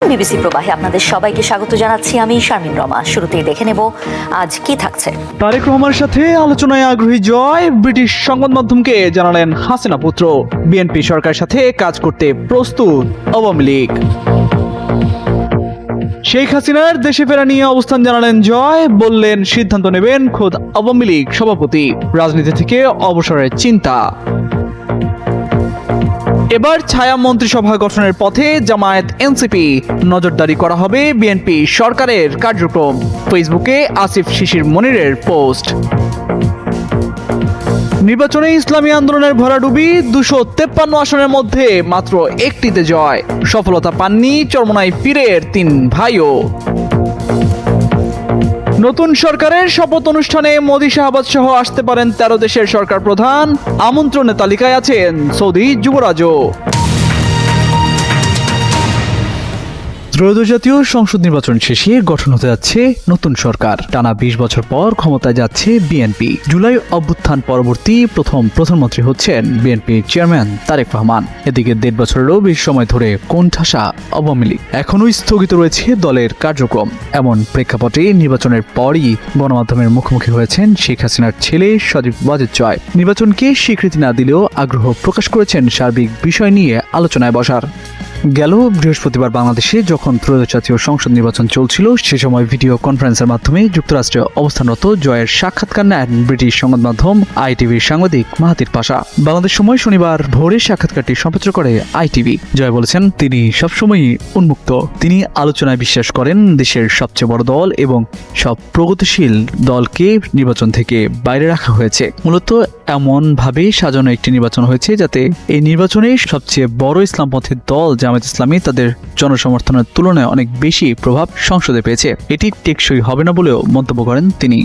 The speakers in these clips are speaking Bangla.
বিবিসি প্রবাহে আপনাদের সবাইকে স্বাগত জানাচ্ছি। আমি শারমিন রমা। শুরুতেই দেখে নেব আজ কি থাকছে। তারেক রহমানের সাথে আলোচনায় আগ্রহী জয়। ব্রিটিশ সংবাদ মাধ্যমকে জানালেন হাসিনা পুত্র। বিএনপি সরকারের সাথে কাজ করতে প্রস্তুত আওয়ামী লীগ। শেখ হাসিনার দেশে ফেরা নিয়ে অবস্থান জানালেন জয়। বললেন সিদ্ধান্ত নেবেন খোদ আওয়ামী লীগ সভাপতি। রাজনীতি থেকে অবসরের চিন্তা। এবার ছায়া মন্ত্রিসভা গঠনের পথে জামায়াত এনসিপি। নজরদারি করা হবে বিএনপি সরকারের কার্যক্রম। ফেসবুকে আসিফ শিশির মনিরের পোস্ট। নির্বাচনে ইসলামী আন্দোলনের ভরাডুবি। 253 আসনের মধ্যে মাত্র একটিতে জয়। সফলতা পাননি চরমোনাই পীরের 3 ভাইও। নতুন সরকারের শপথ অনুষ্ঠানে মোদি শাহবাজ সহ আসতে পারেন 13 দেশের সরকার প্রধান। আমন্ত্রণের তালিকায় আছেন সৌদি যুবরাজও। ত্রয়োদশ জাতীয় সংসদ নির্বাচন শেষে গঠন হতে যাচ্ছে নতুন সরকার। টানা 20 বছর পর ক্ষমতায় যাচ্ছে বিএনপি। জুলাই অভ্যুত্থান পরবর্তী প্রথম প্রধানমন্ত্রী হচ্ছেন বিএনপি চেয়ারম্যান তারেক রহমান। এদিকে 1.5 বছরেরও বেশি সময় ধরে কোণঠাসা আওয়ামী লীগ। এখনও স্থগিত রয়েছে দলের কার্যক্রম। এমন প্রেক্ষাপটে নির্বাচনের পরই গণমাধ্যমের মুখোমুখি হয়েছেন শেখ হাসিনার ছেলে সজীব ওয়াজেদ জয়। নির্বাচনকে স্বীকৃতি না দিলেও আগ্রহ প্রকাশ করেছেন সার্বিক বিষয় নিয়ে আলোচনায় বসার। গেল বৃহস্পতিবার বাংলাদেশে যখন ত্রয়োদশ জাতীয় সংসদ নির্বাচন চলছিল, সে সময় ভিডিও কনফারেন্সের মাধ্যমে যুক্তরাষ্ট্রে অবস্থানরত জয়ের সাক্ষাৎকার নেন ব্রিটিশ সংবাদ মাধ্যম আইটিভির সাংবাদিক মাহাতির পাশা। বাংলাদেশ সময় শনিবার ভোরে সাক্ষাৎকারটি সম্প্রচার করে আইটিভি। জয় বলেছেন তিনি সবসময়ই উন্মুক্ত। তিনি আলোচনায় বিশ্বাস করেন দেশের সবচেয়ে বড় দল এবং সব প্রগতিশীল দলকে নির্বাচন থেকে বাইরে রাখা হয়েছে। মূলত এমন ভাবে সাজানো একটি নির্বাচন হয়েছে যাতে এই নির্বাচনে সবচেয়ে বড় ইসলামপন্থী দল জামায়াত ইসলামী তাদের জনসমর্থনের তুলনায় অনেক বেশি প্রভাব সংসদে পেয়েছে। এটি টেকসই হবে না বলেও মন্তব্য করেন তিনি।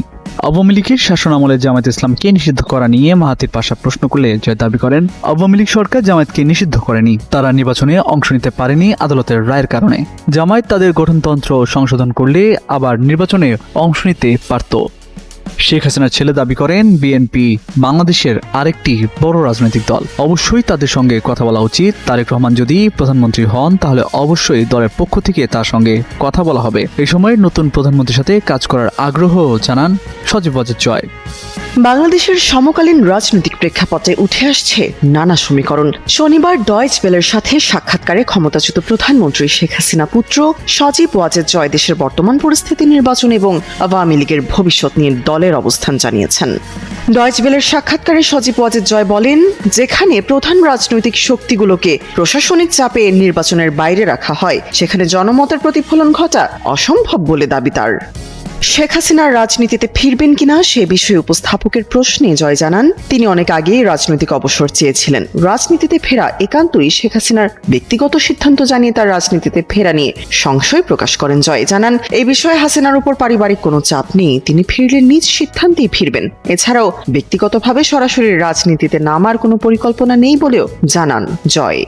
আওয়ামী লীগের শাসন আমলে জামায়াত ইসলামকে নিষিদ্ধ করা নিয়ে মাহাতির পাশা প্রশ্ন করলে জয় দাবি করেন আওয়ামী লীগ সরকার জামায়াতকে নিষিদ্ধ করেনি, তারা নির্বাচনে অংশ নিতে পারেনি আদালতের রায়ের কারণে। জামায়াত তাদের গঠনতন্ত্র সংশোধন করলে আবার নির্বাচনে অংশ নিতে পারত। শেখ হাসিনার ছেলে দাবি করেন বিএনপি বাংলাদেশের আরেকটি বড় রাজনৈতিক দল। অবশ্যই তাদের সঙ্গে কথা বলা উচিত। তারেক রহমান যদি প্রধানমন্ত্রী হন তাহলে অবশ্যই দলের পক্ষ থেকে তার সঙ্গে কথা বলা হবে। এই সময় নতুন প্রধানমন্ত্রীর সাথে কাজ করার আগ্রহ জানান সজীব ওয়াজেদ জয়। বাংলাদেশের সমকালীন রাজনৈতিক প্রেক্ষাপটে উঠে আসছে নানা সমীকরণ। শনিবার ডয়েচ ওয়েলের সাথে সাক্ষাৎকারে ক্ষমতাচ্যুত প্রধানমন্ত্রী শেখ হাসিনা পুত্র সজীব ওয়াজেদ জয় দেশের বর্তমান পরিস্থিতি, নির্বাচন এবং আওয়ামী লীগের ভবিষ্যৎ নিয়ে দলের অবস্থান জানিয়েছেন। ডয়েচ ওয়েলের সাক্ষাৎকারে সজীব ওয়াজেদ জয় বলেন, যেখানে প্রধান রাজনৈতিক শক্তিগুলোকে প্রশাসনিক চাপে নির্বাচনের বাইরে রাখা হয়, সেখানে জনমতের প্রতিফলন ঘটা অসম্ভব বলে দাবি তার। শেখ হাসিনার রাজনীতিতে ফিরবেন কিনা সে বিষয়ে উপস্থাপকের প্রশ্নে জয় জানান, তিনি অনেক আগেই রাজনৈতিক অবসর চেয়েছিলেন। রাজনীতিতে ফেরা একান্তই শেখ হাসিনার ব্যক্তিগত সিদ্ধান্ত জানিয়ে তার রাজনীতিতে ফেরা নিয়ে সংশয় প্রকাশ করেন জয়। জানান, এই বিষয়ে হাসিনার উপর পারিবারিক কোনো চাপ নেই, তিনি ফিরলে নিজ সিদ্ধান্তেই ফিরবেন। এছাড়াও ব্যক্তিগতভাবে সরাসরি রাজনীতিতে নামার কোনো পরিকল্পনা নেই বলেও জানান জয়।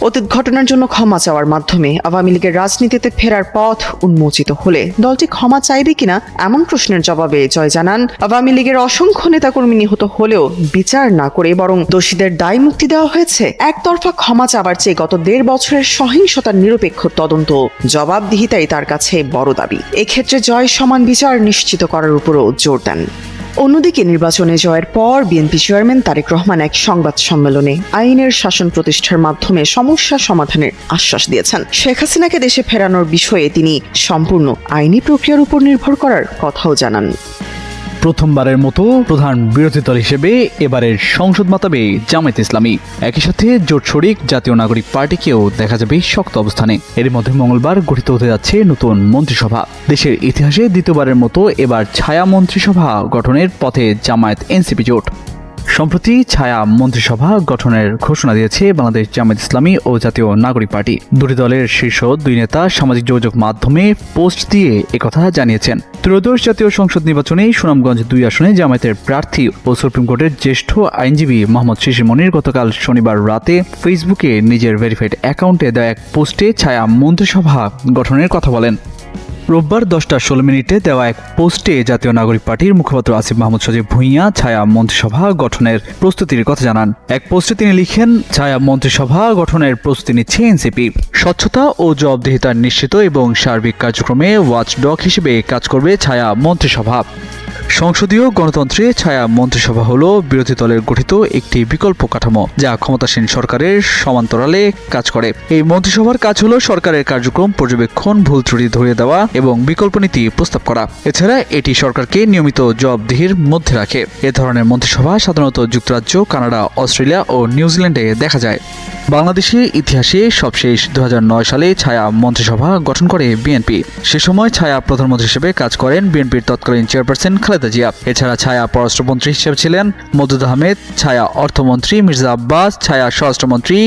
অতীত ঘটনার জন্য ক্ষমা চাওয়ার মাধ্যমে আওয়ামী লীগের রাজনীতিতে ফেরার পথ উন্মোচিত হলে দলটি ক্ষমা চাইবে কিনা এমন প্রশ্নের জবাবে জয় জানান, আওয়ামী লীগের অসংখ্য নেতাকর্মী নিহত হলেও বিচার না করে বরং দোষীদের দায় মুক্তি দেওয়া হয়েছে। একতরফা ক্ষমা চাওয়ার চেয়ে গত 1.5 বছরের সহিংসতার নিরপেক্ষ তদন্ত জবাবদিহিতাই তার কাছে বড় দাবি। এক্ষেত্রে জয় সমান বিচার নিশ্চিত করার উপরও জোর দেন। অন্যদিকে নির্বাচনে জয়ের পর বিএনপি চেয়ারম্যান তারেক রহমান এক সংবাদ সম্মেলনে আইনের শাসন প্রতিষ্ঠার মাধ্যমে সমস্যা সমাধানের আশ্বাস দিয়েছেন। শেখ হাসিনাকে দেশে ফেরানোর বিষয়ে তিনি সম্পূর্ণ আইনি প্রক্রিয়ার উপর নির্ভর করার কথাও জানান। প্রথমবারের মতো প্রধান বিরোধী দল হিসেবে এবারের সংসদ মাতাবে জামায়াত ইসলামী। একই সাথে জোট শরিক জাতীয় নাগরিক পার্টিকেও দেখা যাবে শক্ত অবস্থানে। এর মধ্যে মঙ্গলবার গঠিত হতে যাচ্ছে নতুন মন্ত্রিসভা। দেশের ইতিহাসে দ্বিতীয়বারের মতো এবার ছায়া মন্ত্রিসভা গঠনের পথে জামায়াত এনসিপি জোট। সম্প্রতি ছায়া মন্ত্রিসভা গঠনের ঘোষণা দিয়েছে বাংলাদেশ জামায়াত ইসলামী ও জাতীয় নাগরিক পার্টি। দুটি দলের শীর্ষ 2 নেতা সামাজিক যোগাযোগ মাধ্যমে পোস্ট দিয়ে একথা জানিয়েছেন। ত্রয়োদশ জাতীয় সংসদ নির্বাচনে সুনামগঞ্জ 2 আসনে জামায়াতের প্রার্থী ও সুপ্রিম কোর্টের জ্যেষ্ঠ আইনজীবী মোহাম্মদ শিশির মনির গতকাল শনিবার রাতে ফেসবুকে নিজের ভেরিফাইড অ্যাকাউন্টে দেওয়া এক পোস্টে ছায়া মন্ত্রিসভা গঠনের কথা বলেন। রোববার 10:16 দেওয়া এক পোস্টে জাতীয় নাগরিক পার্টির মুখপাত্র আসিফ মাহমুদ সজীব ভুঁইয়া ছায়া মন্ত্রিসভা গঠনের প্রস্তুতির কথা জানান। এক পোস্টে তিনি লিখেন, ছায়া মন্ত্রিসভা গঠনের প্রস্তুতি নিচ্ছে এনসিপি। স্বচ্ছতা ও জবাবদিহিতা নিশ্চিত এবং সার্বিক কার্যক্রমে ওয়াচডগ হিসেবে কাজ করবে ছায়া মন্ত্রিসভা। সংসদীয় গণতন্ত্রে ছায়া মন্ত্রিসভা হল বিরোধী দলের গঠিত একটি বিকল্প কাঠামো যা ক্ষমতাসীন সরকারের সমান্তরালে কাজ করে। এই মন্ত্রিসভার কাজ হল সরকারের কার্যক্রম পর্যবেক্ষণ, ভুল ত্রুটি ধরিয়ে দেওয়া এবং বিকল্প নীতি প্রস্তাব করা। এছাড়া এটি সরকারকে নিয়মিত জবাবদিহির মধ্যে রাখে। এ ধরনের মন্ত্রিসভা সাধারণত যুক্তরাজ্য, কানাডা, অস্ট্রেলিয়া ও নিউজিল্যান্ডে দেখা যায়। বাংলাদেশের ইতিহাসে সবশেষ 2009 সালে ছায়া মন্ত্রিসভা গঠন করে বিএনপি। সে সময় ছায়া প্রধানমন্ত্রী হিসেবে কাজ করেন বিএনপির তৎকালীন চেয়ারপারসন খালেদা জিয়া। এছাড়া ছায়া পররাষ্ট্রমন্ত্রী হিসেবে ছিলেন মওদুদ আহমেদ, ছায়া অর্থমন্ত্রী মির্জা আব্বাস, ছায়া স্বরাষ্ট্রমন্ত্রী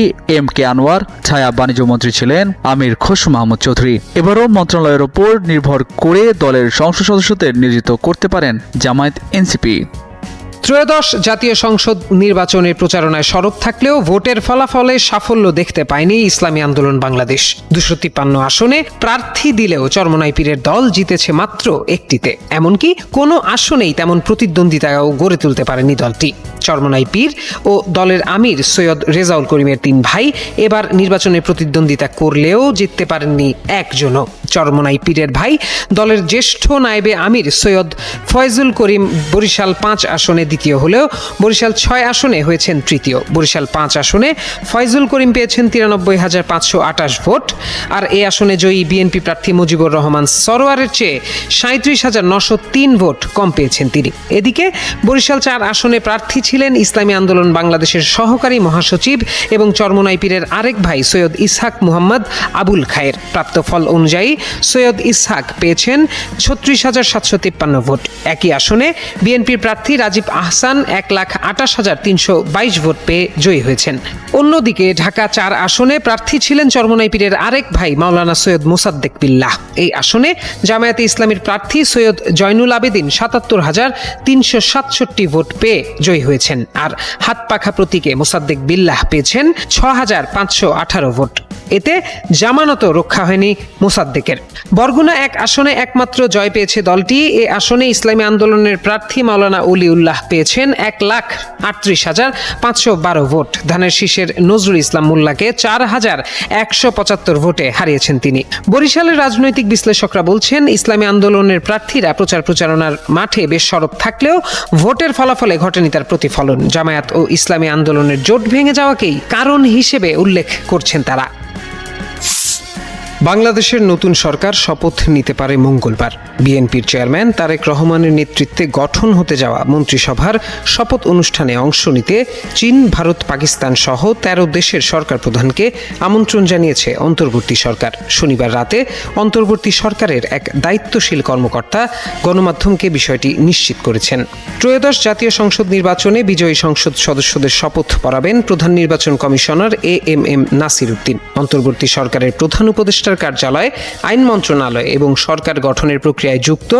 MK আনোয়ার, ছায়া বাণিজ্য মন্ত্রী ছিলেন আমির খসরু মাহমুদ চৌধুরী। এবারও মন্ত্রণালয়ের ওপর নির্ভর করে দলের সংসদ সদস্যদের নিয়োজিত করতে পারেন জামায়াত এনসিপি। ত্রয়োদশ জাতীয় সংসদ নির্বাচনের প্রচারণায় সরব থাকলেও ভোটের ফলাফলে সাফল্য দেখতে পায়নি ইসলামী আন্দোলন বাংলাদেশ। 253 আসনে প্রার্থী দিলেও চরমোনাই পীরের দল জিতেছে মাত্র একটিতে। এমনকি কোনো আসনেই তেমন প্রতিদ্বন্দ্বিতাও গড়ে তুলতে পারেনি দলটি। চরমোনাই পীর ও দলের আমির সৈয়দ রেজাউল করিমের 3 ভাই এবার নির্বাচনে প্রতিদ্বন্দ্বিতা করলেও জিততে পারেননি একজনও। চরমোনাই পীরের ভাই দলের জ্যেষ্ঠ নায়েবে আমির সৈয়দ ফয়জুল করিম বরিশাল 5 আসনে দ্বিতীয় হলেও বরিশাল 6 আসনে হয়েছেন তৃতীয়। বরিশাল 5 আসনে ফয়জুল করিম পেয়েছেন 93,528 ভোট, আর এই আসনে জয়ী বিএনপি প্রার্থী মুজিবুর রহমান সরোয়ারের চেয়ে 37,903 ভোট কম পেয়েছেন তিনি। এদিকে বরিশাল 4 আসনে প্রার্থী ছিলেন ইসলামী আন্দোলন বাংলাদেশের সহকারী মহাসচিব এবং চরমোনাই পীরের আরেক ভাই সৈয়দ ইসহাক মুহাম্মদ আবুল খায়ের। প্রাপ্ত ফল অনুযায়ী সৈয়দ ইসহাক পেয়েছেন 36,753 ভোট। একই আসনে বিএনপির প্রার্থী রাজীব আহসান 1,28,322 ভোট পেয়ে জয়ী হয়েছেন। অন্যদিকে ঢাকা 4 আসনে প্রার্থী ছিলেন চরমোনাই পীরের আরেক ভাই মাওলানা সৈয়দ মোসাদ্দেক বিল্লাহ। এই আসনে জামায়াতে ইসলামীর প্রার্থী সৈয়দ জয়নুল আবেদিন 77,367 ভোট পেয়ে জয়ী হয়েছেন, আর হাত পাখা প্রতীকে মোসাদ্দেক বিল্লাহ পেয়েছেন 6,518 ভোট। এতে জামানত রক্ষা হয়নি মোসাদ্দেকের। বরগুনা 1 আসনে একমাত্র জয় পেয়েছে দলটি। এ আসনে ইসলামী আন্দোলনের প্রার্থী মাওলানা উলিউল্লাহ পেয়েছেন 1,38,512 ভোট। ধানের শীষের নজরুল ইসলাম মোল্লাকে 4,175 ভোটে হারিয়েছেন তিনি। বরিশালের রাজনৈতিক বিশ্লেষকরা বলছেন, ইসলামী আন্দোলনের প্রার্থীরা প্রচারণার মাঠে বেশ সরব থাকলেও ভোটের ফলাফলে ঘটেনি তার প্রতিফলন। জামায়াত ও ইসলামী আন্দোলনের জোট ভেঙে যাওয়াকেই কারণ হিসেবে উল্লেখ করছেন তারা। বাংলাদেশের নতুন সরকার শপথ নিতে পারে মঙ্গলবার। বিএনপির চেয়ারম্যান তারেক রহমানের নেতৃত্বে গঠন হতে যাওয়া মন্ত্রিসভার শপথ অনুষ্ঠানে অংশ নিতে চীন, ভারত, পাকিস্তান সহ 13 দেশের সরকার প্রধানকে আমন্ত্রণ জানিয়েছে অন্তর্বর্তী সরকার। শনিবার রাতে অন্তর্বর্তী সরকারের এক দায়িত্বশীল কর্মকর্তা গণমাধ্যমকে বিষয়টি নিশ্চিত করেছেন। ত্রয়োদশ জাতীয় সংসদ নির্বাচনে বিজয়ী সংসদ সদস্যদের শপথ পড়াবেন প্রধান নির্বাচন কমিশনার AMM নাসির উদ্দিন। অন্তর্বর্তী সরকারের প্রধান উপদেষ্টা কার্যালয়, আইন মন্ত্রণালয় এবং সরকার গঠনের প্রক্রিয়ায় যুক্ত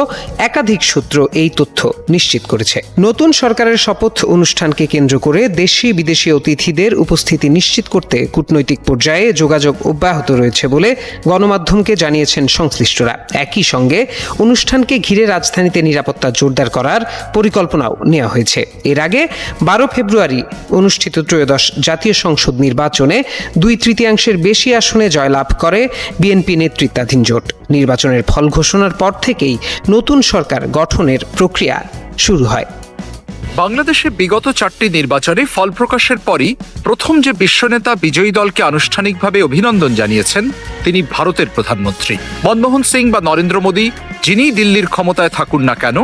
একাধিক সূত্র এই তথ্য নিশ্চিত করেছে। নতুন সরকারের শপথ অনুষ্ঠানকে কেন্দ্র করে দেশি বিদেশি অতিথিদের উপস্থিতি নিশ্চিত করতে কূটনৈতিক পর্যায়ে যোগাযোগ অব্যাহত রয়েছে বলে গণমাধ্যমকে জানিয়েছেন সংশ্লিষ্টরা। একই সঙ্গে অনুষ্ঠানকে ঘিরে রাজধানীতে নিরাপত্তা জোরদার করার পরিকল্পনাও নেওয়া হয়েছে। এর আগে 12 ফেব্রুয়ারি অনুষ্ঠিত ত্রয়োদশ জাতীয় সংসদ নির্বাচনে 2/3 বেশি আসনে জয়লাভ করে বিএনপি নেতৃত্বাধীন জোট। নির্বাচনের ফল ঘোষণার পর থেকেই নতুন সরকার গঠনের প্রক্রিয়া শুরু হয়। বাংলাদেশে বিগত 4টি নির্বাচনে ফল প্রকাশের পরই প্রথম যে বিশ্বনেতা বিজয়ী দলকে আনুষ্ঠানিকভাবে অভিনন্দন জানিয়েছেন তিনি ভারতের প্রধানমন্ত্রী মনমোহন সিং বা নরেন্দ্র মোদী। যিনি দিল্লির ক্ষমতায় থাকুন না কেন,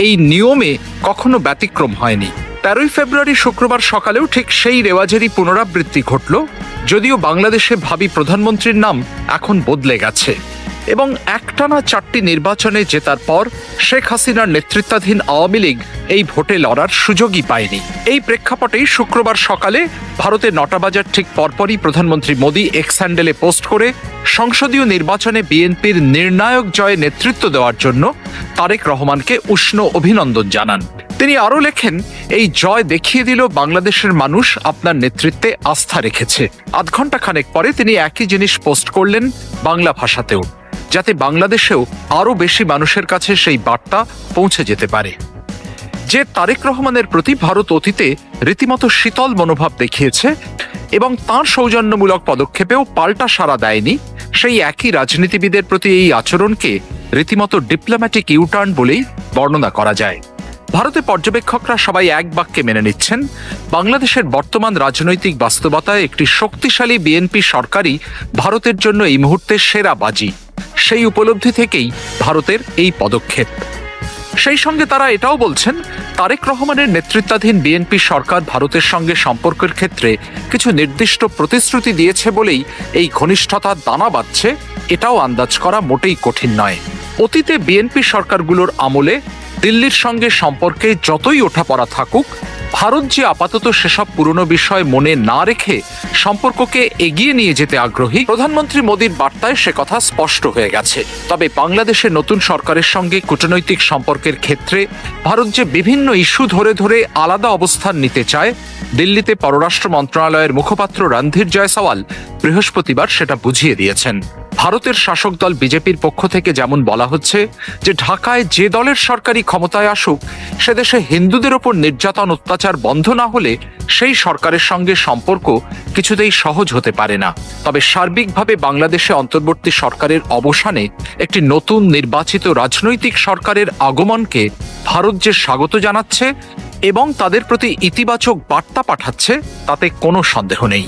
এই নিয়মে কখনো ব্যতিক্রম হয়নি। 13 ফেব্রুয়ারি শুক্রবার সকালেও ঠিক সেই রেওয়াজেরই পুনরাবৃত্তি ঘটল, যদিও বাংলাদেশে ভাবী প্রধানমন্ত্রীর নাম এখন বদলে গেছে। এবং একটানা 4টি নির্বাচনে জেতার পর শেখ হাসিনার নেতৃত্বাধীন আওয়ামী লীগ এই ভোটে লড়ার সুযোগই পায়নি। এই প্রেক্ষাপটেই শুক্রবার সকালে ভারতে 9টা বাজার ঠিক পরপরই প্রধানমন্ত্রী মোদী এক্স হ্যান্ডেলে পোস্ট করে সংসদীয় নির্বাচনে বিএনপির নির্ণায়ক জয়ে নেতৃত্ব দেওয়ার জন্য তারেক রহমানকে উষ্ণ অভিনন্দন জানান। তিনি আরও লেখেন, এই জয় দেখিয়ে দিল বাংলাদেশের মানুষ আপনার নেতৃত্বে আস্থা রেখেছে। আধ ঘন্টা খানেক পরে তিনি একই জিনিস পোস্ট করলেন বাংলা ভাষাতেও। যাতে বাংলাদেশেও আরও বেশি মানুষের কাছে সেই বার্তা পৌঁছে যেতে পারে। যে তারেক রহমানের প্রতি ভারত অতীতে রীতিমতো শীতল মনোভাব দেখিয়েছে এবং তাঁর সৌজন্যমূলক পদক্ষেপেও পাল্টা সাড়া দেয়নি, সেই একই রাজনীতিবিদের প্রতি এই আচরণকে রীতিমতো ডিপ্লোম্যাটিক ইউটার্ন বলেই বর্ণনা করা যায়। ভারতে পর্যবেক্ষকরা সবাই এক বাক্যে মেনে নিচ্ছেন, বাংলাদেশের বর্তমান রাজনৈতিক বাস্তবতায় একটি শক্তিশালী বিএনপি সরকারই ভারতের জন্য এই মুহূর্তে সেরা বাজি। সেই উপলব্ধি থেকেই ভারতের এই পদক্ষেপ। সেই সঙ্গে তারা এটাও বলছেন, তারেক রহমানের নেতৃত্বাধীন বিএনপি সরকার ভারতের সঙ্গে সম্পর্কের ক্ষেত্রে কিছু নির্দিষ্ট প্রতিশ্রুতি দিয়েছে বলেই এই ঘনিষ্ঠতার দানা বাঁধছে, এটাও আন্দাজ করা মোটেই কঠিন নয়। অতীতে বিএনপি সরকারগুলোর আমলে দিল্লির সঙ্গে সম্পর্কে যতই ওঠাপড়া থাকুক, ভারত যে আপাতত সেসব পুরনো বিষয় মনে না রেখে সম্পর্ককে এগিয়ে নিয়ে যেতে আগ্রহী, প্রধানমন্ত্রী মোদীর বার্তায় সে কথা স্পষ্ট হয়ে গেছে। তবে বাংলাদেশের নতুন সরকারের সঙ্গে কূটনৈতিক সম্পর্কের ক্ষেত্রে ভারত যে বিভিন্ন ইস্যু ধরে ধরে আলাদা অবস্থান নিতে চায়, দিল্লিতে পররাষ্ট্র মন্ত্রণালয়ের মুখপাত্র রণধীর জয়সওয়াল বৃহস্পতিবার সেটা বুঝিয়ে দিয়েছেন। ভারতের শাসক দল বিজেপির পক্ষ থেকে যেমন বলা হচ্ছে যে ঢাকায় যে দলের সরকারি ক্ষমতায় আসুক, সে দেশে হিন্দুদের ওপর নির্যাতন অত্যাচার বন্ধ না হলে সেই সরকারের সঙ্গে সম্পর্ক কিছুতেই সহজ হতে পারে না। তবে সার্বিকভাবে বাংলাদেশে অন্তর্বর্তী সরকারের অবসানে একটি নতুন নির্বাচিত রাজনৈতিক সরকারের আগমনকে ভারত যে স্বাগত জানাচ্ছে এবং তাদের প্রতি ইতিবাচক বার্তা পাঠাচ্ছে, তাতে কোনো সন্দেহ নেই।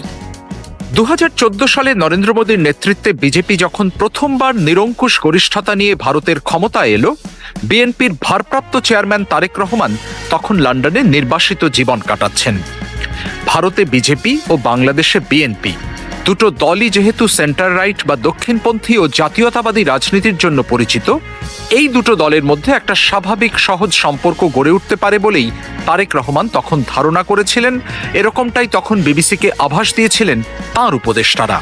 2014 সালে নরেন্দ্র মোদীর নেতৃত্বে বিজেপি যখন প্রথমবার নিরঙ্কুশ গরিষ্ঠতা নিয়ে ভারতের ক্ষমতায় এলো, বিএনপির ভারপ্রাপ্ত চেয়ারম্যান তারেক রহমান তখন লন্ডনে নির্বাসিত জীবন কাটাচ্ছেন। ভারতে বিজেপি ও বাংলাদেশে বিএনপি দুটো দলই যেহেতু সেন্টার রাইট বা দক্ষিণপন্থী ও জাতীয়তাবাদী রাজনীতির জন্য পরিচিত, এই দুটো দলের মধ্যে একটা স্বাভাবিক সহজ সম্পর্ক গড়ে উঠতে পারে বলেই তারেক রহমান তখন ধারণা করেছিলেন। এরকমটাই তখন বিবিসিকে আভাস দিয়েছিলেন তাঁর উপদেষ্টারা।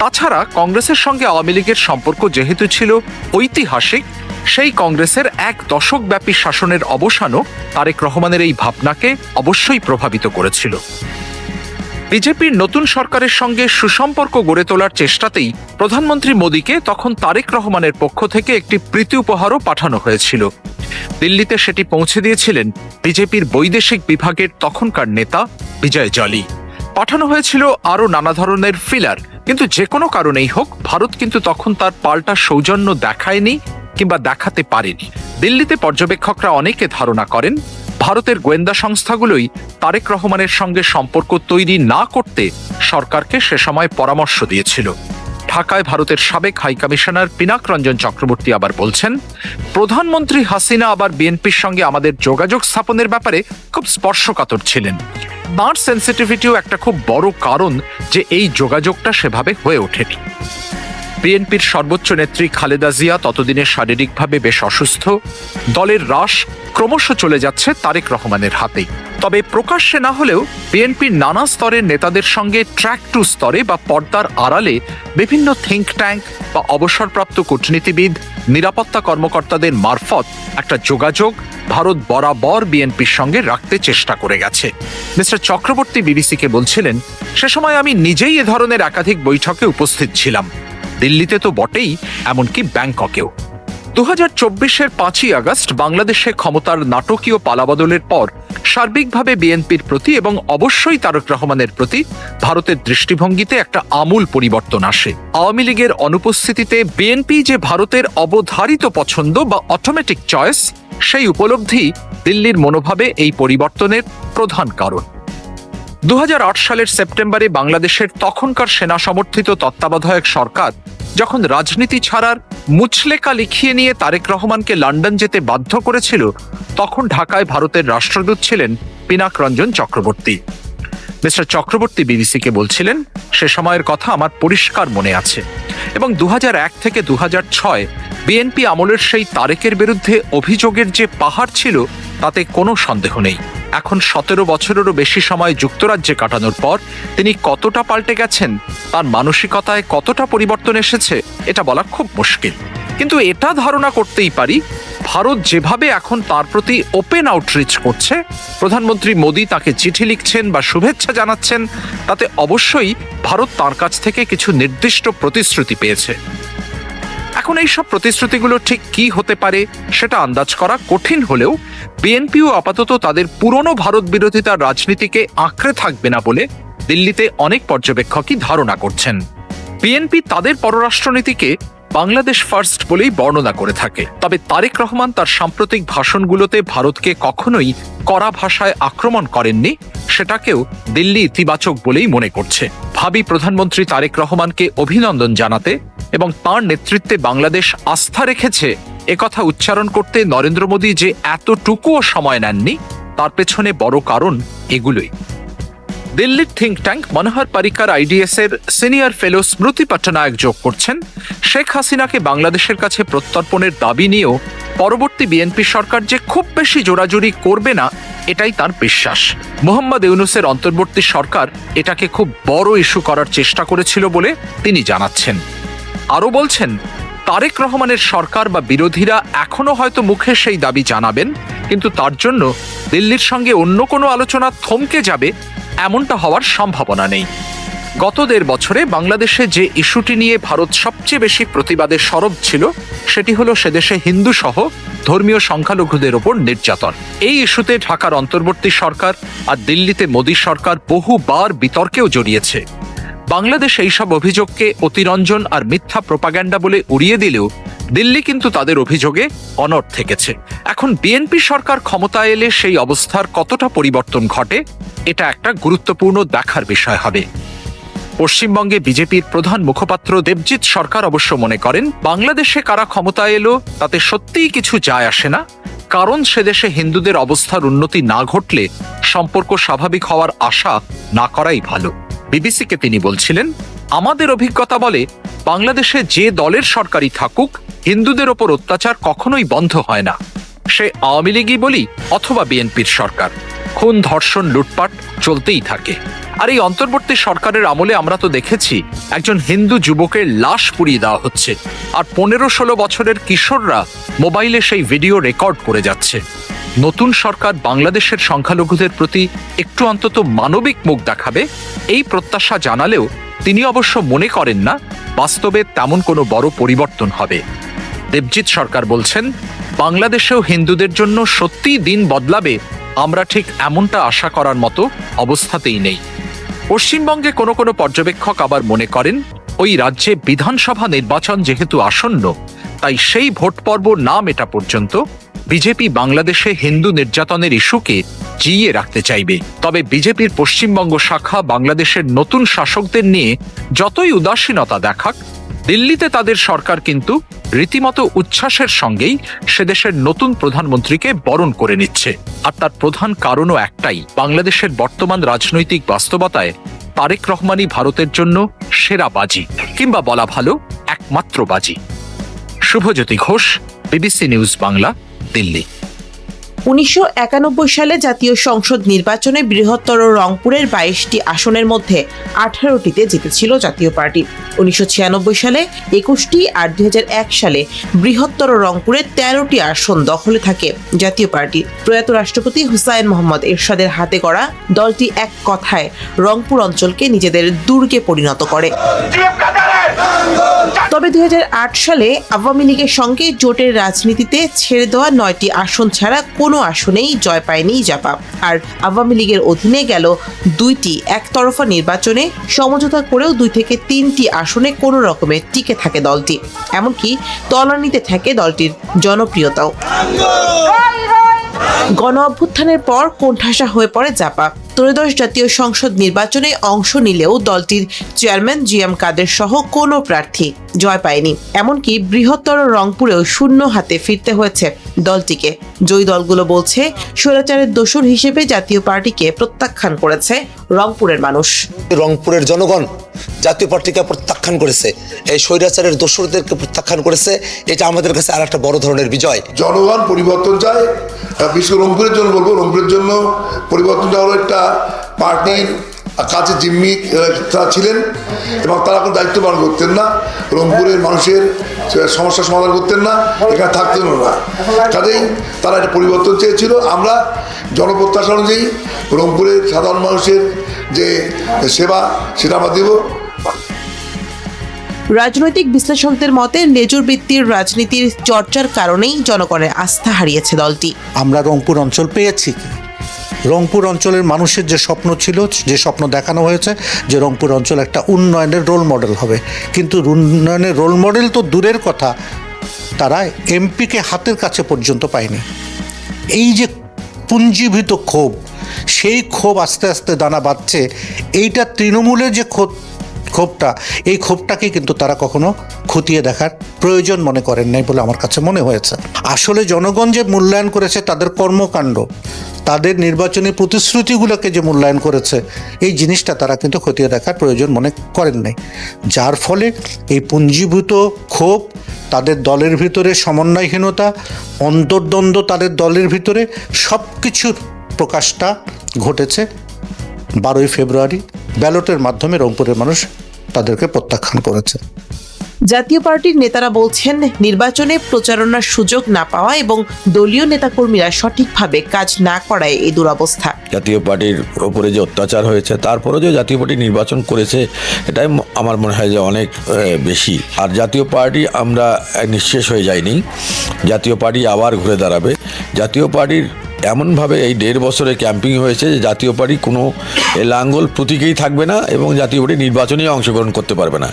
তাছাড়া কংগ্রেসের সঙ্গে আওয়ামী লীগের সম্পর্ক যেহেতু ছিল ঐতিহাসিক, সেই কংগ্রেসের এক দশকব্যাপী শাসনের অবসানও তারেক রহমানের এই ভাবনাকে অবশ্যই প্রভাবিত করেছিল। বিজেপির নতুন সরকারের সঙ্গে সুসম্পর্ক গড়ে তোলার চেষ্টাতেই প্রধানমন্ত্রী মোদীকে তখন তারেক রহমানের পক্ষ থেকে একটি প্রীতি উপহারও পাঠানো হয়েছিল। দিল্লিতে সেটি পৌঁছে দিয়েছিলেন বিজেপির বৈদেশিক বিভাগের তখনকার নেতা বিজয় জলি। পাঠানো হয়েছিল আরও নানা ধরনের ফিলার, কিন্তু যে কোনো কারণেই হোক ভারত কিন্তু তখন তার পাল্টা সৌজন্য দেখায়নি কিংবা দেখাতে পারেনি। দিল্লিতে পর্যবেক্ষকরা অনেকে ধারণা করেন ভারতের গোয়েন্দা সংস্থাগুলোই তারেক রহমানের সঙ্গে সম্পর্ক তৈরি না করতে সরকারকে সে সময় পরামর্শ দিয়েছিল। ঢাকায় ভারতের সাবেক হাইকমিশনার পিনাক রঞ্জন চক্রবর্তী আবার বলছেন, প্রধানমন্ত্রী হাসিনা আবার বিএনপির সঙ্গে আমাদের যোগাযোগ স্থাপনের ব্যাপারে খুব স্পর্শকাতর ছিলেন। তাঁর সেন্সিটিভিটিও একটা খুব বড় কারণ যে এই যোগাযোগটা সেভাবে হয়ে ওঠেনি। বিএনপির সর্বোচ্চ নেত্রী খালেদা জিয়া ততদিনে শারীরিকভাবে বেশ অসুস্থ। দলের রাশ ক্রমশ চলে যাচ্ছে তারেক রহমানের হাতেই। তবে প্রকাশ্যে না হলেও বিএনপির নানা স্তরের নেতাদের সঙ্গে ট্র্যাক টু স্তরে বা পর্দার আড়ালে বিভিন্ন থিঙ্ক ট্যাঙ্ক বা অবসরপ্রাপ্ত কূটনীতিবিদ, নিরাপত্তা কর্মকর্তাদের মারফত একটা যোগাযোগ ভারত বরাবর বিএনপির সঙ্গে রাখতে চেষ্টা করে গেছে। মিস্টার চক্রবর্তী বিবিসিকে বলছিলেন, সে সময় আমি নিজেই এ ধরনের একাধিক বৈঠকে উপস্থিত ছিলাম, দিল্লিতে তো বটেই, এমনকি ব্যাংককেও। 2024-এর 5ই আগস্ট বাংলাদেশে ক্ষমতার নাটকীয় পালাবদলের পর সার্বিকভাবে বিএনপির প্রতি এবং অবশ্যই তারেক রহমানের প্রতি ভারতের দৃষ্টিভঙ্গিতে একটা আমূল পরিবর্তন আসে। আওয়ামী লীগের অনুপস্থিতিতে বিএনপি যে ভারতের অবধারিত পছন্দ বা অটোমেটিক চয়েস, সেই উপলব্ধি দিল্লির মনোভাবে এই পরিবর্তনের প্রধান কারণ। 2008 সালের সেপ্টেম্বরে বাংলাদেশের তখনকার সেনা সমর্থিত তত্ত্বাবধায়ক সরকার যখন রাজনীতি ছাড়ার মুচলেকা লিখিয়ে নিয়ে তারেক রহমানকে লন্ডন যেতে বাধ্য করেছিল, তখন ঢাকায় ভারতের রাষ্ট্রদূত ছিলেন পিনাক রঞ্জন চক্রবর্তী। মিস্টার চক্রবর্তী বিবিসিকে বলছিলেন, সে সময়ের কথা আমার পরিষ্কার মনে আছে এবং 2001 থেকে 2006 বিএনপি আমলের সেই তারেকের বিরুদ্ধে অভিযোগের যে পাহাড় ছিল তাতে কোনো সন্দেহ নেই। এখন 17 বছরেরও বেশি সময় যুক্তরাজ্যে কাটানোর পর তিনি কতটা পাল্টে গেছেন, তার মানসিকতায় কতটা পরিবর্তন এসেছে, এটা বলা খুব মুশকিল। কিন্তু এটা ধারণা করতেই পারি, ভারত যেভাবে এখন তার প্রতি ওপেন আউটরিচ করছে, প্রধানমন্ত্রী মোদী তাকে চিঠি লিখছেন বা শুভেচ্ছা জানাচ্ছেন, তাতে অবশ্যই ভারত তার কাছ থেকে কিছু নির্দিষ্ট প্রতিশ্রুতি পেয়েছে। এখন এখন এইসব প্রতিশ্রুতিগুলো ঠিক কি হতে পারে সেটা আন্দাজ করা কঠিন হলেও বিএনপিও আপাতত তাদের পুরনো ভারত বিরোধিতার রাজনীতিকে আঁকড়ে থাকবে না বলে দিল্লিতে অনেক পর্যবেক্ষকই ধারণা করছেন। বিএনপি তাদের পররাষ্ট্রনীতিকে বাংলাদেশ ফার্স্ট বলেই বর্ণনা করে থাকে, তবে তারেক রহমান তার সাম্প্রতিক ভাষণগুলোতে ভারতকে কখনোই কড়া ভাষায় আক্রমণ করেননি, সেটাকেও দিল্লি ইতিবাচক বলেই মনে করছে। ভাবী প্রধানমন্ত্রী তারেক রহমানকে অভিনন্দন জানাতে এবং তাঁর নেতৃত্বে বাংলাদেশ আস্থা রেখেছে একথা উচ্চারণ করতে নরেন্দ্র মোদী যে এতটুকুও সময় নেননি, তার পেছনে বড় কারণ এগুলোই। দিল্লির থিঙ্ক ট্যাঙ্ক মনোহর পারিকার আইডিএস এর সিনিয়র ফেলো স্মৃতি পট্টনায়ক যোগ করছেন, শেখ হাসিনাকে বাংলাদেশের কাছে প্রত্যর্পণের দাবি নিয়েও পরবর্তী বিএনপি সরকার যে খুব বেশি জোরাজুরি করবে না এটাই তার বিশ্বাস। মোহাম্মদ ইউনূসের অন্তর্বর্তী সরকার এটাকে খুব বড় ইস্যু করার চেষ্টা করেছিল বলে তিনি জানাচ্ছেন। আরও বলছেন, তারেক রহমানের সরকার বা বিরোধীরা এখনো হয়তো মুখে সেই দাবি জানাবেন, কিন্তু তার জন্য দিল্লির সঙ্গে অন্য কোনো আলোচনা থমকে যাবে এমনটা হওয়ার সম্ভাবনা নেই। গত ১.৫ বছরে বাংলাদেশে যে ইস্যুটি নিয়ে ভারত সবচেয়ে বেশি প্রতিবাদের সরব ছিল সেটি হলো সেদেশে হিন্দু সহ ধর্মীয় সংখ্যালঘুদের ওপর নির্যাতন। এই ইস্যুতে ঢাকার অন্তর্বর্তী সরকার আর দিল্লিতে মোদী সরকার বহুবার বিতর্কেও জড়িয়েছে। বাংলাদেশ এইসব অভিযোগকে অতিরঞ্জন আর মিথ্যা প্রোপাগ্যান্ডা বলে উড়িয়ে দিলেও দিল্লি কিন্তু তাদের অভিযোগে অনড় থেকেছে। এখন বিএনপি সরকার ক্ষমতায় এলে সেই অবস্থার কতটা পরিবর্তন ঘটে এটা একটা গুরুত্বপূর্ণ দেখার বিষয় হবে। পশ্চিমবঙ্গে বিজেপির প্রধান মুখপাত্র দেবজিৎ সরকার অবশ্য মনে করেন, বাংলাদেশে কারা ক্ষমতায় এলো তাতে সত্যিই কিছু যায় আসে না, কারণ সেদেশে হিন্দুদের অবস্থার উন্নতি না ঘটলে সম্পর্ক স্বাভাবিক হওয়ার আশা না করাই ভালো। বিবিসিকে তিনি বলছিলেন, আমাদের অভিজ্ঞতা বলে বাংলাদেশে যে দলের সরকারই থাকুক হিন্দুদের ওপর অত্যাচার কখনোই বন্ধ হয় না, সে আওয়ামী লীগই বলি অথবা বিএনপির সরকার। খুন, ধর্ষণ, লুটপাট চলতেই থাকে। আর এই অন্তর্বর্তী সরকারের আমলে আমরা তো দেখেছি একজন হিন্দু যুবকের লাশ পুড়িয়ে দেওয়া হচ্ছে, আর ১৫-১৬ বছরের কিশোররা মোবাইলে সেই ভিডিও রেকর্ড করে যাচ্ছে। নতুন সরকার বাংলাদেশের সংখ্যালঘুদের প্রতি একটু অন্তত মানবিক মুখ দেখাবে এই প্রত্যাশা জানালেও তিনি অবশ্য মনে করেন না বাস্তবে তেমন কোনো বড় পরিবর্তন হবে। দেবজিৎ সরকার বলছেন, বাংলাদেশেও হিন্দুদের জন্য সত্যিই দিন বদলাবে আমরা ঠিক এমনটা আশা করার মতো অবস্থাতেই নেই। পশ্চিমবঙ্গে কোনো কোনো পর্যবেক্ষক আবার মনে করেন, ওই রাজ্যে বিধানসভা নির্বাচন যেহেতু আসন্ন, তাই সেই ভোট পর্ব না মেটা পর্যন্ত বিজেপি বাংলাদেশে হিন্দু নির্যাতনের ইস্যুকে জিইয়ে রাখতে চাইবে। তবে বিজেপির পশ্চিমবঙ্গ শাখা বাংলাদেশের নতুন শাসকদের নিয়ে যতই উদাসীনতা দেখাক, দিল্লিতে তাদের সরকার কিন্তু রীতিমতো উচ্ছ্বাসের সঙ্গেই সেদেশের নতুন প্রধানমন্ত্রীকে বরণ করে নিচ্ছে। আর তার প্রধান কারণও একটাই, বাংলাদেশের বর্তমান রাজনৈতিক বাস্তবতায় তারেক রহমানই ভারতের জন্য সেরা বাজি, কিংবা বলা ভালো একমাত্র বাজি। Shubhajyoti Ghosh, BBC news Bangla, Delhi. ১৯৯১ সালে জাতীয় সংসদ নির্বাচনে বৃহত্তর রংপুরের ২২টি আসনের মধ্যে ১৮টিতে জিতেছিল জাতীয় পার্টি। ১৯৯৬ সালে ২১টি আর ২০০১ সালে বৃহত্তর রংপুরের ১৩টি আসন দখলে থাকে জাতীয় পার্টি। প্রয়াত রাষ্ট্রপতি হুসাইন মোহাম্মদ এরশাদের হাতে গড়া দলটি এক কথায় রংপুর অঞ্চলকে নিজেদের দুর্গে পরিণত করে। তবে ২০০৮ সালে আওয়ামী লীগের সঙ্গে জোটের রাজনীতিতে ছেড়ে দেওয়া ৯টি আসন ছাড়া কোনো আসনেই জয় পায়নি জাপা। আর আওয়ামী লীগের অধীনে গেল ২টি একতরফা নির্বাচনে সমঝোতা করেও ২ থেকে ৩টি আসনে কোনো রকমে টিকে থাকে দলটি। এমনকি তলানিতে থাকে দলটির জনপ্রিয়তাও। গণ অভ্যুত্থানের পর কোণঠাসা হয়ে পড়ে জাপা। ত্রয়োদশ জাতীয় সংসদ নির্বাচনে অংশ নিলেও দলটির চেয়ারম্যান জিএম কাদের সহ কোনো প্রার্থী জয় পায়নি। এমনকি বৃহত্তর রংপুরেও শূন্য হাতে ফিরতে হয়েছে দলটিকে। জয়ী দলগুলো বলছে, স্বৈরাচারের দোসর হিসেবে জাতীয় পার্টিকে প্রত্যাখ্যান করেছে রংপুরের মানুষ। রংপুরের জনগণ জাতীয় পার্টিকে প্রত্যাখ্যান করেছে, এই স্বৈরাচারের দোসরদেরকে প্রত্যাখ্যান করেছে। এটা আমাদের কাছে আর একটা বড় ধরনের বিজয়। জনগণ পরিবর্তন চায়, বিশেষ করে রংপুরের জন্য বলবো, রংপুরের জন্য পরিবর্তনটা হলো একটা পার্টির কাছে জিম্মি ছিলেন এবং তারা কোনো দায়িত্ব পালন করতেন না, রংপুরের মানুষের সমস্যার সমাধান করতেন না, এখানে থাকতেন না। কাজেই তারা একটা পরিবর্তন চেয়েছিল। আমরা জনপ্রত্যাশা অনুযায়ী রংপুরের সাধারণ মানুষের যে সেবা সেটা আমরা দেব। রাজনৈতিক বিশ্লেষকদের মতে লেজুর ভিত্তির রাজনীতির চর্চার কারণেই জনগণের আস্থা হারিয়েছে দলটি। আমরা রংপুর অঞ্চল পেয়েছি কি? রংপুর অঞ্চলের মানুষের যে স্বপ্ন ছিল, যে স্বপ্ন দেখানো হয়েছে যে রংপুর অঞ্চল একটা উন্নয়নের রোল মডেল হবে, কিন্তু উন্নয়নের রোল মডেল তো দূরের কথা, তারা এমপিকে হাতের কাছে পর্যন্ত পায়নি। এই যে পুঞ্জীভূত ক্ষোভ, সেই ক্ষোভ আস্তে আস্তে দানা বাঁধছে। এইটা তৃণমূলের যে ক্ষোভটা, এই ক্ষোভটাকে কিন্তু তারা কখনো খতিয়ে দেখার প্রয়োজন মনে করেন নাই বলে আমার কাছে মনে হয়েছে। আসলে জনগণ যে মূল্যায়ন করেছে তাদের কর্মকাণ্ড, তাদের নির্বাচনী প্রতিশ্রুতিগুলোকে যে মূল্যায়ন করেছে, এই জিনিসটা তারা কিন্তু খতিয়ে দেখার প্রয়োজন মনে করেন নাই। যার ফলে এই পুঞ্জীভূত ক্ষোভ, তাদের দলের ভিতরে সমন্বয়হীনতা, অন্তর্দ্বন্দ্ব তাদের দলের ভিতরে, সব কিছুর প্রকাশটা ঘটেছে 12ই ফেব্রুয়ারি। ব্যালটের মাধ্যমে রংপুরের মানুষ তাদেরকে প্রত্যাখ্যান করেছে। জাতীয় পার্টির নেতারা বলছেন, নির্বাচনে প্রচারণার সুযোগ না পাওয়া এবং দলীয় নেতাকর্মীরা সঠিকভাবে কাজ না করায় এই দুরবস্থা। জাতীয় পার্টির ওপরে যে অত্যাচার হয়েছে, তারপরেও যে জাতীয় পার্টি নির্বাচন করেছে, এটাই আমার মনে হয় যে অনেক বেশি। আর জাতীয় পার্টি আমরা নিঃশেষ হয়ে যায়নি, জাতীয় পার্টি আবার ঘুরে দাঁড়াবে। জাতীয় পার্টির এমনভাবে এই 1.5 বছরে ক্যাম্পিং হয়েছে যে জাতীয় পার্টি কোনো লাঙ্গল প্রতীকেই থাকবে না এবং জাতীয় পার্টি নির্বাচনেই অংশগ্রহণ করতে পারবে না।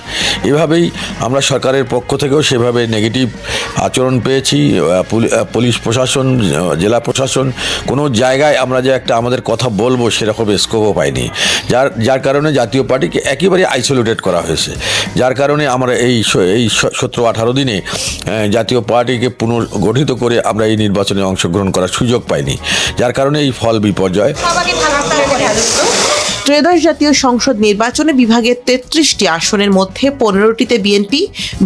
এভাবেই আমরা সরকারের পক্ষ থেকেও সেভাবে নেগেটিভ আচরণ পেয়েছি। পুলিশ প্রশাসন, জেলা প্রশাসন, কোনো জায়গায় আমরা যে একটা আমাদের কথা বলবো সেরকম স্কোপও পাইনি, যার কারণে জাতীয় পার্টিকে একেবারে আইসোলেটেড করা হয়েছে। যার কারণে আমরা এই 17-18 দিনে জাতীয় পার্টিকে পুনর্গঠিত করে আমরা এই নির্বাচনে অংশগ্রহণ করার সুযোগ পাইনি, যার কারণে এই ফল বিপর্যয়। ত্রয়োদশ জাতীয় সংসদ নির্বাচনে বিভাগের 33টি আসনের মধ্যে 15টিতে বিএনপি,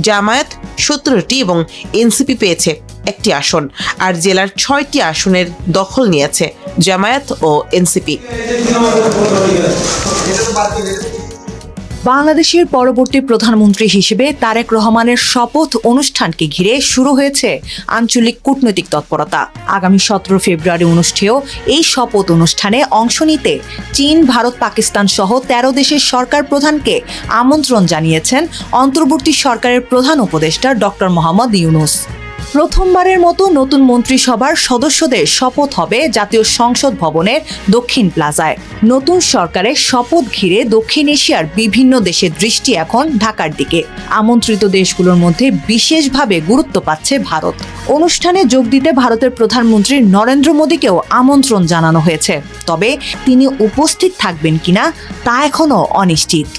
জামায়াত 17টি এবং এনসিপি পেয়েছে 1টি আসন, আর জেলার 6টি আসনের দখল নিয়েছে জামায়াত ও এনসিপি। বাংলাদেশের পরবর্তী প্রধানমন্ত্রী হিসেবে তারেক রহমানের শপথ অনুষ্ঠানকে ঘিরে শুরু হয়েছে আঞ্চলিক কূটনৈতিক তৎপরতা। আগামী 17 ফেব্রুয়ারি অনুষ্ঠেয় এই শপথ অনুষ্ঠানে অংশ নিতে চীন, ভারত, পাকিস্তান সহ 13 দেশের সরকার প্রধানকে আমন্ত্রণ জানিয়েছেন অন্তর্বর্তী সরকারের প্রধান উপদেষ্টা ডক্টর মোহাম্মদ ইউনূস। প্রথমবারের মতো নতুন মন্ত্রিসভার সদস্যদের শপথ হবে জাতীয় সংসদ ভবনের দক্ষিণ প্লাজায়। নতুন সরকারের শপথ ঘিরে দক্ষিণ এশিয়ার বিভিন্ন দেশের দৃষ্টি এখন ঢাকার দিকে। আমন্ত্রিত দেশগুলোর মধ্যে বিশেষভাবে গুরুত্ব পাচ্ছে ভারত। অনুষ্ঠানে যোগ দিতে ভারতের প্রধানমন্ত্রী নরেন্দ্র মোদীকেও আমন্ত্রণ জানানো হয়েছে, তবে তিনি উপস্থিত থাকবেন কিনা তা এখনও অনিশ্চিত।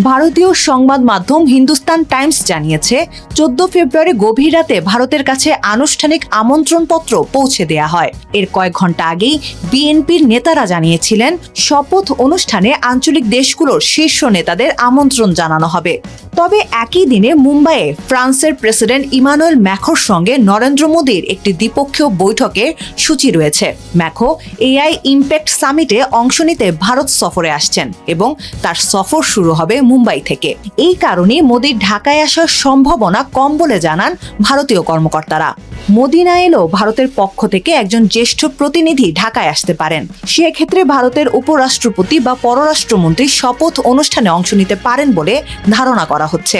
ভারতীয় সংবাদ মাধ্যম হিন্দুস্তান টাইমস জানিয়েছে, 14 ফেব্রুয়ারি গভীর রাতে ভারতের কাছে আনুষ্ঠানিক আমন্ত্রণপত্র পৌঁছে দেয়া হয়। এর কয়েক ঘন্টা আগেই বিএনপির নেতারা জানিয়েছিলেন শপথ অনুষ্ঠানে আঞ্চলিক দেশগুলোর শীর্ষ নেতাদের আমন্ত্রণ জানানো হবে। তবে একই দিনে মুম্বাইয়ে ফ্রান্সের প্রেসিডেন্ট ইমানুয়েল ম্যাখোর সঙ্গে নরেন্দ্র মোদীর একটি দ্বিপক্ষীয় বৈঠকের সূচি রয়েছে। ম্যাখো এআই ইম্প্যাক্ট সামিটে অংশ নিতে ভারত সফরে আসছেন এবং তার সফর শুরু হবে মুম্বাই থেকে। এই কারণে মোদীর ঢাকায় আসার সম্ভাবনা কম বলে জানান ভারতীয় কর্মকর্তারা। মোদী না এলেও ভারতের পক্ষ থেকে একজন জ্যেষ্ঠ প্রতিনিধি ঢাকায় আসতে পারেন। সেক্ষেত্রে ভারতের উপরাষ্ট্রপতি বা পররাষ্ট্রমন্ত্রী শপথ অনুষ্ঠানে অংশ নিতে পারেন বলে ধারণা করা হচ্ছে।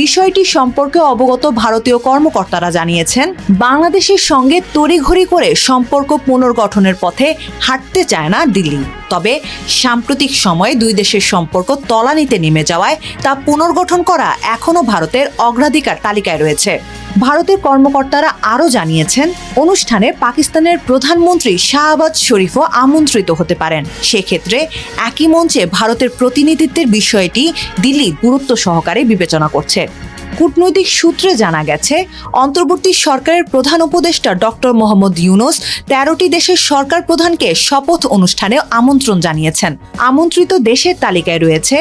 বিষয়টি সম্পর্কে অবগত ভারতীয় কর্মকর্তারা জানিয়েছেন, বাংলাদেশের সঙ্গে তড়িঘড়ি করে সম্পর্ক পুনর্গঠনের পথে হাঁটতে চায় না দিল্লি। তবে সাম্প্রতিক সময়ে দুই দেশের সম্পর্ক তলানিতে নেমে যাওয়ায় তা পুনর্গঠন করা এখনও ভারতের অগ্রাধিকার তালিকায় রয়েছে। ভারতের কর্মকর্তারা আরও জানিয়েছেন, অনুষ্ঠানে পাকিস্তানের প্রধানমন্ত্রী শাহবাজ শরীফও আমন্ত্রিত হতে পারেন। সেক্ষেত্রে একই মঞ্চে ভারতের প্রতিনিধিত্বের বিষয়টি দিল্লি গুরুত্ব সহকারে বিবেচনা করছে। কূটনৈতিক সূত্রে জানা গেছে, অন্তর্বর্তী সরকারের প্রধান উপদেষ্টা ডক্টর মোহাম্মদ ইউনূস 13টি দেশের সরকার প্রধানকে শপথ অনুষ্ঠানে আমন্ত্রণ জানিয়েছেন। আমন্ত্রিত দেশের তালিকায় রয়েছে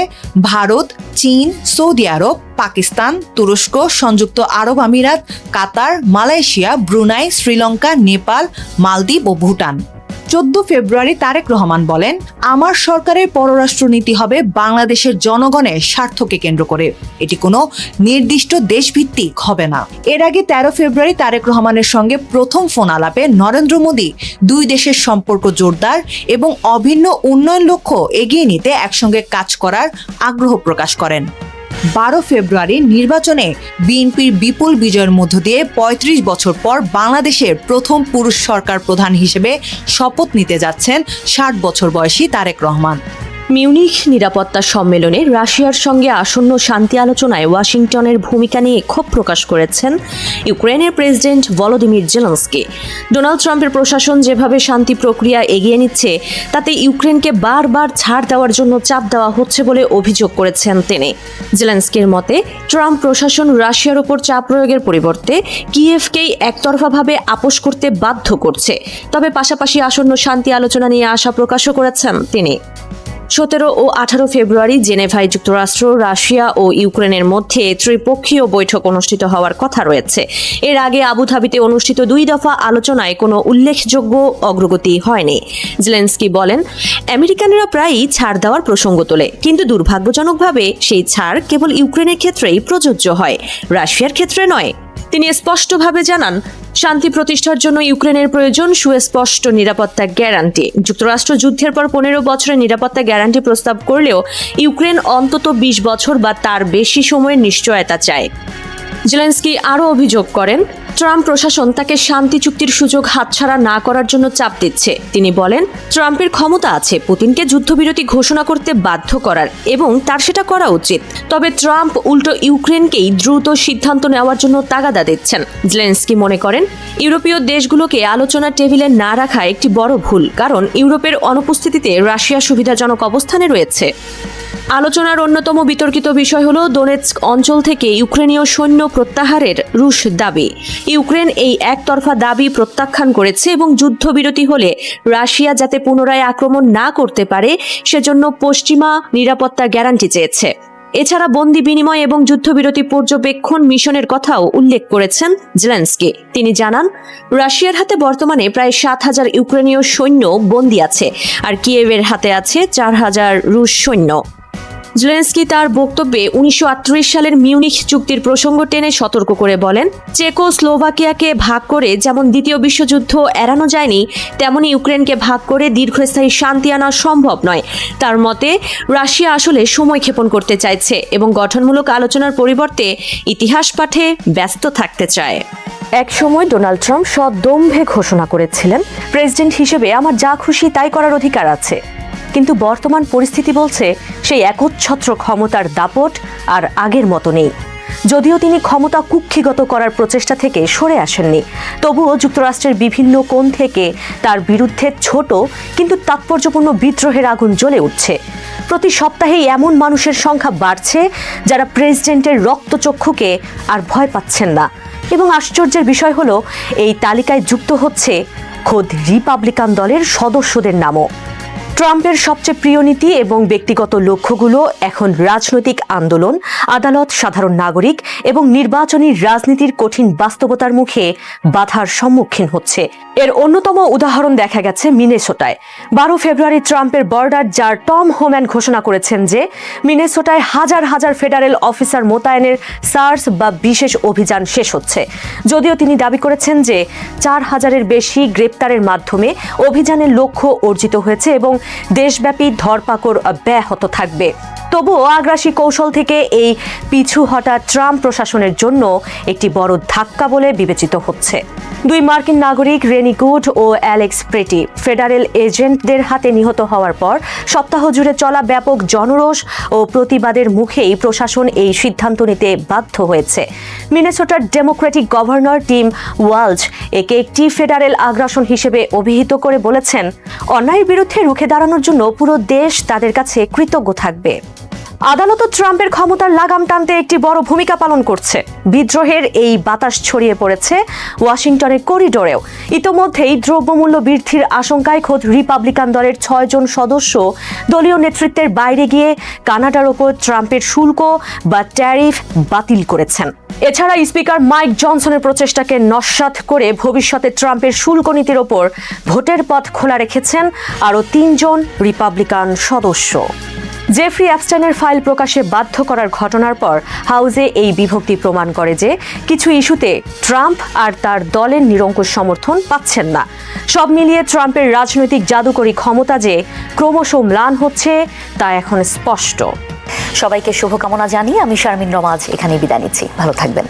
ভারত, চীন, সৌদি আরব, পাকিস্তান, তুরস্ক, সংযুক্ত আরব আমিরাত, কাতার, মালয়েশিয়া, ব্রুনাই, শ্রীলঙ্কা, নেপাল, মালদ্বীপ ও ভুটান। 14 ফেব্রুয়ারি তারেক রহমান বলেন, আমার সরকারের পররাষ্ট্রনীতি হবে বাংলাদেশের জনগণের স্বার্থকে কেন্দ্র করে, এটি কোনো নির্দিষ্ট দেশভিত্তিক হবে না। এর আগে 13 ফেব্রুয়ারি তারেক রহমানের সঙ্গে প্রথম ফোন আলাপে নরেন্দ্র মোদী দুই দেশের সম্পর্ক জোরদার এবং অভিন্ন উন্নয়ন লক্ষ্য এগিয়ে নিতে একসঙ্গে কাজ করার আগ্রহ প্রকাশ করেন। 12 ফেব্রুয়ারি নির্বাচনে বিএনপির বিপুল বিজয়ের মধ্য দিয়ে ৩৫ বছর পর বাংলাদেশের প্রথম পুরুষ সরকার প্রধান হিসেবে শপথ নিতে যাচ্ছেন ৬০ বছর বয়সী তারেক রহমান। মিউনিখ নিরাপত্তা সম্মেলনে রাশিয়ার সঙ্গে আসন্ন শান্তি আলোচনায় ওয়াশিংটনের ভূমিকা নিয়ে ক্ষোভ প্রকাশ করেছেন ইউক্রেনের প্রেসিডেন্ট ভলোদিমির জেলেনস্কি। ডোনাল্ড ট্রাম্পের প্রশাসন যেভাবে শান্তি প্রক্রিয়া এগিয়ে নিচ্ছে তাতে ইউক্রেনকে বারবার ছাড় দেওয়ার জন্য চাপ দেওয়া হচ্ছে বলে অভিযোগ করেছেন তিনি। জেলেনস্কির মতে ট্রাম্প প্রশাসন রাশিয়ার ওপর চাপ প্রয়োগের পরিবর্তে কিয়েভকেই একতরফাভাবে আপোস করতে বাধ্য করছে। তবে পাশাপাশি আসন্ন শান্তি আলোচনা নিয়ে আশা প্রকাশও করেছেন তিনি। 17 ও 18 ফেব্রুয়ারি জেনেভায় যুক্তরাষ্ট্র, রাশিয়া ও ইউক্রেনের মধ্যে ত্রিপক্ষীয় বৈঠক অনুষ্ঠিত হওয়ার কথা রয়েছে। এর আগে আবুধাবিতে অনুষ্ঠিত 2 দফা আলোচনায় কোনো উল্লেখযোগ্য অগ্রগতি হয়নি। জেলেনস্কি বলেন, আমেরিকানরা প্রায়ই ছাড় দেওয়ার প্রসঙ্গ তোলে, কিন্তু দুর্ভাগ্যজনকভাবে সেই ছাড় কেবল ইউক্রেনের ক্ষেত্রেই প্রযোজ্য হয়, রাশিয়ার ক্ষেত্রে নয়। তিনি স্পষ্টভাবে জানান, শান্তি প্রতিষ্ঠার জন্য ইউক্রেনের প্রয়োজন সুস্পষ্ট নিরাপত্তা গ্যারান্টি। যুক্তরাষ্ট্র যুদ্ধের পর 15 বছরের নিরাপত্তা গ্যারান্টি প্রস্তাব করলেও ইউক্রেন অন্তত 20 বছর বা তার বেশি সময়ের নিশ্চয়তা চায়। জেলেনস্কি আরও অভিযোগ করেন, ট্রাম্প প্রশাসন তাকে শান্তি চুক্তির সুযোগ হাতছাড়া না করার জন্য চাপ দিচ্ছে। তিনি বলেন, ট্রাম্পের ক্ষমতা আছে পুতিনকে যুদ্ধবিরতি ঘোষণা করতে বাধ্য করার এবং তার সেটা করা উচিত। তবে ট্রাম্প উল্টো ইউক্রেনকেই দ্রুত সিদ্ধান্ত নেওয়ার জন্য তাগাদা দিচ্ছেন। জেলেনস্কি মনে করেন, ইউরোপীয় দেশগুলোকে আলোচনার টেবিলে না রাখা একটি বড় ভুল, কারণ ইউরোপের অনুপস্থিতিতে রাশিয়া সুবিধাজনক অবস্থানে রয়েছে। আলোচনার অন্যতম বিতর্কিত বিষয় হল দোনেৎস্ক অঞ্চল থেকে ইউক্রেনীয় সৈন্য প্রত্যাহারের রুশ দাবি। ইউক্রেন এই একতরফা দাবি প্রত্যাখ্যান করেছে এবং যুদ্ধবিরতি হলে রাশিয়া যাতে পুনরায় আক্রমণ না করতে পারে সেজন্য পশ্চিমা নিরাপত্তা গ্যারান্টি চেয়েছে। এছাড়া বন্দি বিনিময় এবং যুদ্ধবিরতি পর্যবেক্ষণ মিশনের কথাও উল্লেখ করেছেন জেলেনস্কি। তিনি জানান, রাশিয়ার হাতে বর্তমানে প্রায় 7,000 ইউক্রেনীয় সৈন্য বন্দী আছে, আর কিয়েভের হাতে আছে 4,000 রুশ সৈন্য। জেলেনস্কি তার বক্তব্যে 1938 সালের মিউনিখ চুক্তির প্রসঙ্গ টেনে সতর্ক করে বলেন, চেকোস্লোভাকিয়াকে ভাগ করে যেমন দ্বিতীয় বিশ্বযুদ্ধ এড়ানো যায়নি, তেমনি ইউক্রেনকে ভাগ করে দীর্ঘস্থায়ী শান্তি আনা সম্ভব নয়। তার মতে রাশিয়া আসলে সময় ক্ষেপণ করতে চাইছে এবং গঠনমূলক আলোচনার পরিবর্তে ইতিহাস পাঠে ব্যস্ত থাকতে চায়। এক সময় ডোনাল্ড ট্রাম্প সদম্ভে ঘোষণা করেছিলেন, প্রেসিডেন্ট হিসেবে আমার যা খুশি তাই করার অধিকার আছে। কিন্তু বর্তমান পরিস্থিতি বলছে সেই একচ্ছত্র ক্ষমতার দাপট আর আগের মতো নেই। যদিও তিনি ক্ষমতা কুক্ষিগত করার প্রচেষ্টা থেকে সরে আসেননি, তবুও যুক্তরাষ্ট্রের বিভিন্ন কোণ থেকে তার বিরুদ্ধে ছোট কিন্তু তাৎপর্যপূর্ণ বিদ্রোহের আগুন জ্বলে উঠছে। প্রতি সপ্তাহেই এমন মানুষের সংখ্যা বাড়ছে যারা প্রেসিডেন্টের রক্তচক্ষুকে আর ভয় পাচ্ছেন না। এবং আশ্চর্যের বিষয় হলো, এই তালিকায় যুক্ত হচ্ছে খোদ রিপাবলিকান দলের সদস্যদের নামও। ট্রাম্পের সবচেয়ে প্রিয় নীতি এবং ব্যক্তিগত লক্ষ্যগুলো এখন রাজনৈতিক আন্দোলন, আদালত, সাধারণ নাগরিক এবং নির্বাচনী রাজনীতির কঠিন বাস্তবতার মুখে বাধার সম্মুখীন হচ্ছে। এর অন্যতম উদাহরণ দেখা গেছে মিনেসোটায়। 12 ফেব্রুয়ারি ট্রাম্পের বর্ডার জার টম হোম্যান ঘোষণা করেছেন যে মিনেসোটায় হাজার হাজার ফেডারেল অফিসার মোতায়েনের সার্চ বা বিশেষ অভিযান শেষ হচ্ছে। যদিও তিনি দাবি করেছেন যে 4,000-এর বেশি গ্রেপ্তারের মাধ্যমে অভিযানের লক্ষ্য অর্জিত হয়েছে এবং দেশব্যাপী ধরপাকড় ব্যাহত থাকবে। তবুও আগ্রাসী কৌশল থেকে এই পিছু হটা ট্রাম্প প্রশাসনের জন্য একটি বড় ধাক্কা বলে বিবেচিত হচ্ছে। 2 মার্কিন নাগরিক রেনি গুড ও অ্যালেক্স প্রেটি ফেডারেল এজেন্টদের হাতে নিহত হওয়ার পর সপ্তাহ জুড়ে চলা ব্যাপক জনরোষ ও প্রতিবাদের মুখেই প্রশাসন এই সিদ্ধান্ত নিতে বাধ্য হয়েছে। মিনেসোটার ডেমোক্রেটিক গভর্নর টিম ওয়ালজ একে একটি ফেডারেল আগ্রাসন হিসেবে অভিহিত করে বলেছেন, অন্যায়ের বিরুদ্ধে রুখে দাঁড়ানোর জন্য পুরো দেশ তাদের কাছে কৃতজ্ঞ থাকবে। আদালত ট্রাম্পের ক্ষমতার লাগাম টানতে একটি বড় ভূমিকা পালন করছে। বিদ্রোহের এই বাতাস ছড়িয়ে পড়েছে ওয়াশিংটনের করিডোরেও। ইতোমধ্যেই দ্রব্যমূল্য বৃদ্ধির আশঙ্কায় খোদ রিপাবলিকান দলের 6 জন সদস্য দলীয় নেতৃত্বের বাইরে গিয়ে কানাডার ওপর ট্রাম্পের শুল্ক বা ট্যারিফ বাতিল করেছেন। এছাড়া স্পিকার মাইক জনসনের প্রচেষ্টাকে নস্যাৎ করে ভবিষ্যতে ট্রাম্পের শুল্ক নীতির ওপর ভোটের পথ খোলা রেখেছেন আরও 3 জন রিপাবলিকান সদস্য। জেফ্রি অ্যাপস্টাইনের ফাইল প্রকাশে বাধ্য করার ঘটনার পর হাউজে এই বিভক্তি প্রমাণ করে যে কিছু ইস্যুতে ট্রাম্প আর তার দলের নিরঙ্কুশ সমর্থন পাচ্ছেন না। সব মিলিয়ে ট্রাম্পের রাজনৈতিক জাদুকরী ক্ষমতা যে ক্রমশ ম্লান হচ্ছে তা এখন স্পষ্ট। সবাইকে শুভকামনা জানিয়ে আমি শারমিন রমাজ এখানেই বিদায় নিচ্ছি। ভালো থাকবেন।